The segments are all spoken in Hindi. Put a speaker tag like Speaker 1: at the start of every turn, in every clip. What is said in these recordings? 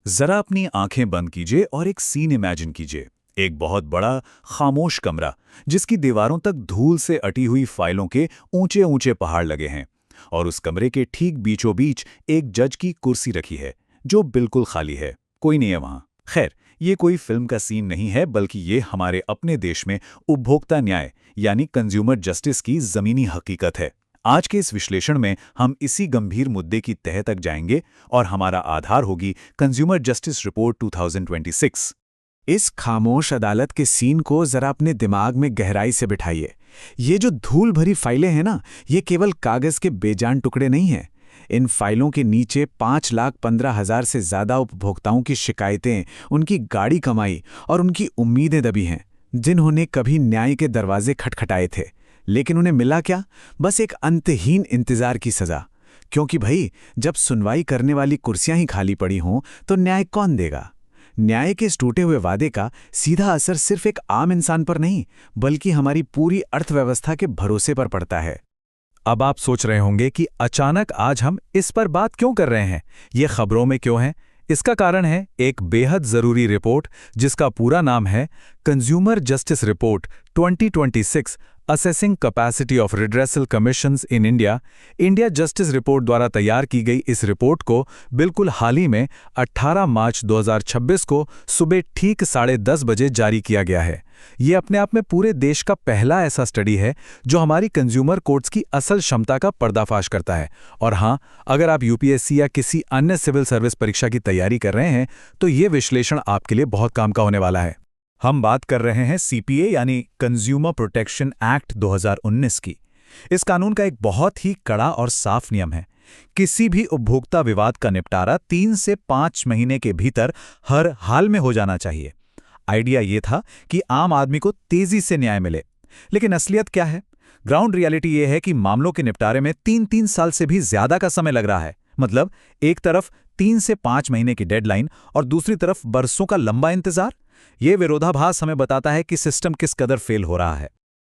Speaker 1: जरा अपनी आंखें बंद कीजिए और एक सीन इमेजिन कीजिए। एक बहुत बड़ा खामोश कमरा जिसकी दीवारों तक धूल से अटी हुई फाइलों के ऊंचे ऊंचे पहाड़ लगे हैं। और उस कमरे के ठीक बीचों बीच एक जज की कुर्सी रखी है जो बिल्कुल खाली है, कोई नहीं है वहां। खैर, ये कोई फिल्म का सीन नहीं है, बल्कि ये हमारे अपने देश में उपभोक्ता न्याय यानी कंज्यूमर जस्टिस की जमीनी हकीकत है। आज के इस विश्लेषण में हम इसी गंभीर मुद्दे की तह तक जाएंगे और हमारा आधार होगी कंज्यूमर जस्टिस रिपोर्ट 2026।
Speaker 2: इस खामोश अदालत के सीन को जरा अपने दिमाग में गहराई से बिठाइए। ये जो धूल भरी फाइलें हैं ना, ये केवल कागज के बेजान टुकड़े नहीं हैं। इन फाइलों के नीचे 5,15,000 से ज्यादा उपभोक्ताओं की शिकायतें, उनकी गाढ़ी कमाई और उनकी उम्मीदें दबी हैं, जिन्होंने कभी न्याय के दरवाजे खटखटाए थे। लेकिन उन्हें मिला क्या? बस एक अंतहीन इंतजार की सजा। क्योंकि भाई, जब सुनवाई करने वाली कुर्सियां ही खाली पड़ी हों तो न्याय कौन देगा? न्याय के इस टूटे हुए वादे का सीधा असर सिर्फ एक आम इंसान पर नहीं, बल्कि हमारी पूरी अर्थव्यवस्था के भरोसे पर पड़ता है।
Speaker 3: अब आप सोच रहे होंगे कि अचानक आज हम इस पर बात क्यों कर रहे हैं, ये खबरों में क्यों है? इसका कारण है एक बेहद जरूरी रिपोर्ट जिसका पूरा नाम है consumer justice report 2026 assessing capacity of redressal commissions in India. India justice report द्वारा तैयार की गई इस रिपोर्ट को बिल्कुल हाल ही में 18 मार्च 2026 को सुबह ठीक 10:30 बजे जारी किया गया है। ये अपने आप में पूरे देश का पहला ऐसा स्टडी है जो हमारी कंज्यूमर कोर्ट्स की असल क्षमता का पर्दाफाश करता है। और हाँ, अगर आप यूपीएससी या किसी अन्य सिविल सर्विस परीक्षा की तैयारी कर रहे हैं तो ये विश्लेषण आपके लिए बहुत काम का होने वाला है।
Speaker 1: हम बात कर रहे हैं सीपीए यानी कंज्यूमर प्रोटेक्शन एक्ट 2019 की। इस कानून का एक बहुत ही कड़ा और साफ नियम है। किसी भी उपभोक्ता विवाद का निपटारा 3 से 5 महीने के भीतर हर हाल में हो जाना चाहिए। आइडिया ये था कि आम आदमी को तेजी से न्याय मिले। लेकिन असलियत क्या है? ग्राउंड रियलिटी ये है कि मामलों के निपटारे में 3-3 साल से भी ज्यादा का समय लग रहा है। मतलब एक तरफ 3 से 5 महीने की डेडलाइन और दूसरी तरफ बरसों का लंबा इंतजार। ये विरोधाभास हमें बताता है कि सिस्टम किस कदर फेल हो रहा है।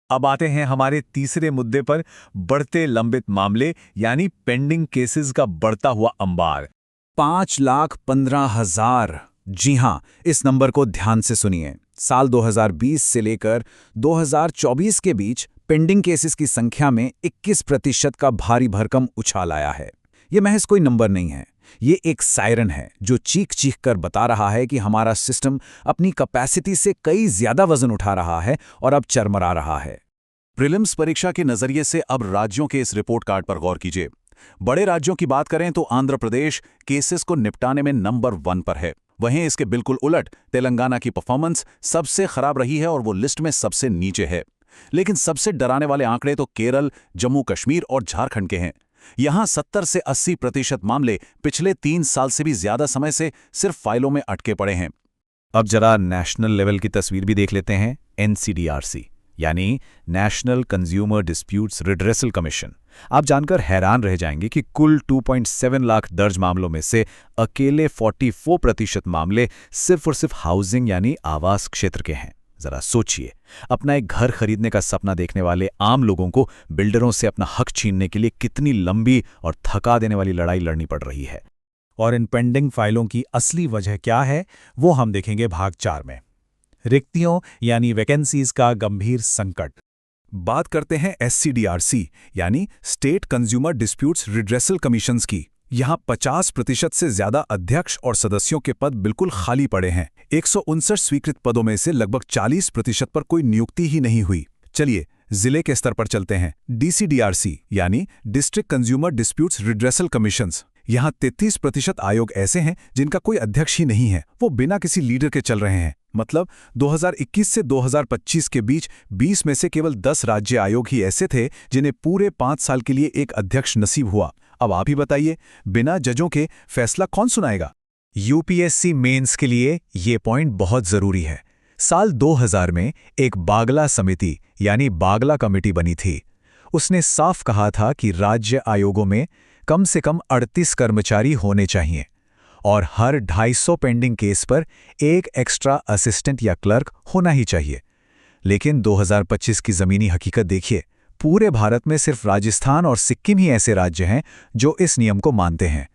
Speaker 1: अब आते हैं हमारे तीसरे मुद्दे पर, बढ़ते लंबित मामले यानी पेंडिंग केसेस का बढ़ता हुआ अंबार।
Speaker 2: 5,15,000। जी हां, इस नंबर को ध्यान से सुनिए। साल 2020 से लेकर 2024 के बीच पेंडिंग केसेस की संख्या में 21% का भारी भरकम उछाल आया है। ये महज कोई नंबर नहीं है, ये एक सायरन है जो चीख चीख कर बता रहा है कि हमारा सिस्टम अपनी कैपेसिटी से कई ज्यादा वजन उठा रहा है और अब चरमरा रहा है।
Speaker 1: प्रीलिम्स परीक्षा के नजरिए से अब राज्यों के इस रिपोर्ट कार्ड पर गौर कीजिए। बड़े राज्यों की बात करें तो आंध्र प्रदेश केसेस को निपटाने में नंबर 1 पर है। वहीं इसके बिल्कुल उलट तेलंगाना की परफॉर्मेंस सबसे खराब रही है और वो लिस्ट में सबसे नीचे है। लेकिन सबसे डराने वाले आंकड़े तो केरल, जम्मू कश्मीर और झारखंड के हैं। यहां 70 से 80% मामले पिछले 3 साल से भी ज्यादा समय से सिर्फ फाइलों में अटके पड़े हैं।
Speaker 3: अब जरा नेशनल लेवल की तस्वीर भी देख लेते हैं। एनसीडीआरसी यानी national consumer disputes redressal commission. आप जानकर हैरान रह जाएंगे कि कुल 2.7 लाख दर्ज मामलों में से अकेले 44% मामले सिर्फ और सिर्फ हाउसिंग यानी आवास क्षेत्र के हैं। जरा सोचिए, अपना एक घर खरीदने का सपना देखने वाले आम लोगों को बिल्डरों से अपना हक छीनने के लिए कितनी लंबी और थका देने वाली लड़ाई लड़नी पड़ रही है।
Speaker 1: और इन पेंडिंग फाइलों की असली वजह क्या है, वो हम देखेंगे भाग 4 में। रिक्तियों यानी वैकेंसीज का गंभीर संकट। बात करते हैं एससीडीआरसी यानी state consumer disputes redressal commissions की। यहां 50% से ज्यादा अध्यक्ष और सदस्यों के पद बिल्कुल खाली पड़े हैं। 159 स्वीकृत पदों में से लगभग 40% पर कोई नियुक्ति ही नहीं हुई। चलिए जिले के स्तर पर चलते हैं। डीसीडीआरसी यानी district consumer disputes redressal commissions. यहां 33% आयोग ऐसे हैं जिनका कोई अध्यक्ष ही नहीं है, वो बिना किसी लीडर के चल रहे हैं। मतलब 2021 से 2025 के बीच 20 में से केवल 10 राज्य आयोग ही ऐसे थे जिन्हें पूरे 5 साल के लिए एक अध्यक्ष नसीब हुआ। अब आप ही बताइए, बिना जजों के फैसला कौन सुनाएगा? यूपीएससी मेंस के लिए ये पॉइंट बहुत जरूरी है। साल 2000 में एक बागला समिति यानी बागला कमेटी बनी थी। उसने साफ कहा था कि राज्य आयोगों में कम से कम 38 कर्मचारी होने चाहिए और हर 250 पेंडिंग केस पर एक एक्स्ट्रा असिस्टेंट या क्लर्क होना ही चाहिए। लेकिन 2025 की जमीनी हकीकत देखिए। पूरे भारत में सिर्फ राजस्थान और सिक्किम ही ऐसे राज्य हैं जो इस नियम को मानते हैं।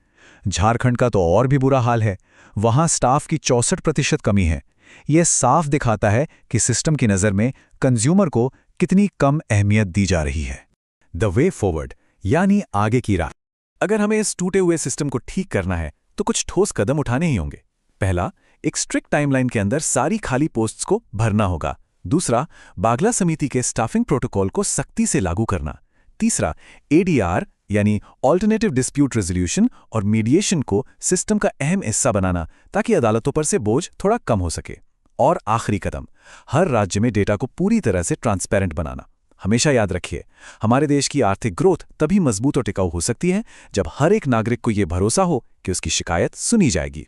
Speaker 1: झारखंड का तो और भी बुरा हाल है।
Speaker 3: वहां स्टाफ की 64% कमी है। यह साफ दिखाता है कि सिस्टम की नज़र में कंज्यूमर को कितनी कम अहमियत दी जा रही है। द वे फॉरवर्ड यानी आगे की राह। अगर हमें इस टूटे हुए सिस्टम को ठीक करना है तो कुछ ठोस कदम उठाने ही होंगे। पहला, एक स्ट्रिक्ट टाइमलाइन के अंदर सारी खाली पोस्ट्स को भरना होगा। दूसरा, बागला समिति के स्टाफिंग प्रोटोकॉल को सख्ती से लागू करना। तीसरा, एडीआर यानी ऑल्टरनेटिव डिस्प्यूट रेजोल्यूशन और मीडिएशन को सिस्टम का अहम हिस्सा बनाना ताकि अदालतों पर से बोझ थोड़ा कम हो सके। और आखिरी कदम, हर राज्य में डेटा को पूरी तरह से ट्रांसपेरेंट बनाना। हमेशा याद रखिए, हमारे देश की आर्थिक ग्रोथ तभी मजबूत और टिकाऊ हो सकती है जब हर एक नागरिक को यह भरोसा हो कि उसकी शिकायत सुनी जाएगी।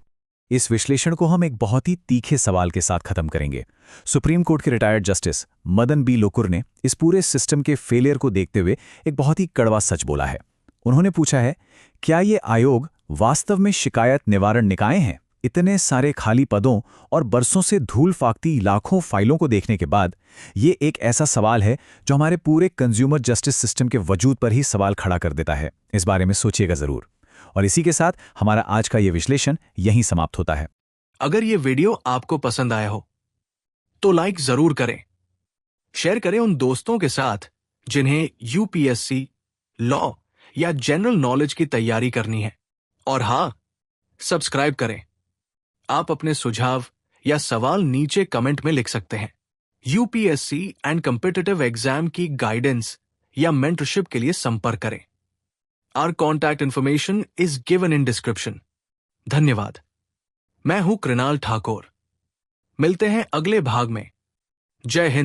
Speaker 3: इस विश्लेषण को हम एक बहुत ही तीखे सवाल के साथ खत्म करेंगे। सुप्रीम कोर्ट के retired justice Madan B Lokur ने इस पूरे सिस्टम के फेलियर को देखते हुए एक बहुत ही कड़वा सच बोला है। उन्होंने पूछा है, क्या ये आयोग वास्तव में शिकायत निवारण निकाय हैं? इतने सारे खाली पदों और बरसों से धूल फाकती लाखों फाइलों को देखने के बाद ये एक ऐसा सवाल है जो हमारे पूरे कंज्यूमर जस्टिस सिस्टम के वजूद पर ही सवाल खड़ा कर देता है। इस बारे में सोचिएगा जरूर। और इसी के साथ हमारा आज का ये विश्लेषण यहीं समाप्त होता है।
Speaker 4: अगर ये वीडियो आपको पसंद आया हो तो लाइक जरूर करें, शेयर करें उन दोस्तों के साथ जिन्हें यूपीएससी, लॉ या जनरल नॉलेज की तैयारी करनी है। और हाँ, सब्सक्राइब करें। आप अपने सुझाव या सवाल नीचे कमेंट में लिख सकते हैं। यूपीएससी एंड कॉम्पिटिटिव एग्जाम की गाइडेंस या मेंटरशिप के लिए संपर्क करें। Our contact information is given in description. धन्यवाद। मैं हूं कृणाल ठाकुर। मिलते हैं अगले भाग में। जय हिंद।